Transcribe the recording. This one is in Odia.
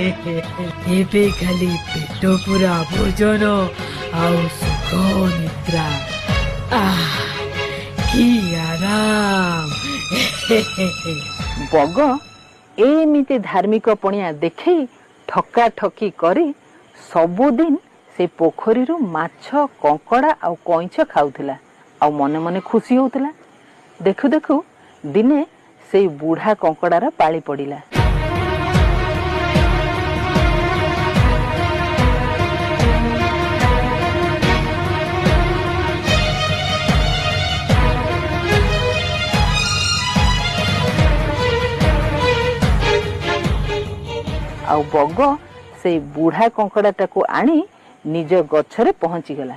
ଏବେ ଖାଲି ପେଟ ପୁରା ଭୋଜନ ଆଉ ସୁଖ ନିଦ୍ରା। କି ଆରାମ। ବଗ ଏମିତି ଧାର୍ମିକ ପଣିଆ ଦେଖେଇ ଠକା ଠକି କରି ସବୁଦିନ ସେ ପୋଖରୀରୁ ମାଛ, କଙ୍କଡ଼ା ଆଉ କଇଁଛ ଖାଉଥିଲା ଆଉ ମନେ ମନେ ଖୁସି ହଉଥିଲା। ଦେଖୁ ଦେଖୁ ଦିନେ ସେଇ ବୁଢା କଙ୍କଡ଼ାର ପାଳି ପଡ଼ିଲା। ଆଉ ବଗ ସେଇ ବୁଢା କଙ୍କଡ଼ାଟାକୁ ଆଣି ନିଜ ଗଛରେ ପହଞ୍ଚିଗଲା।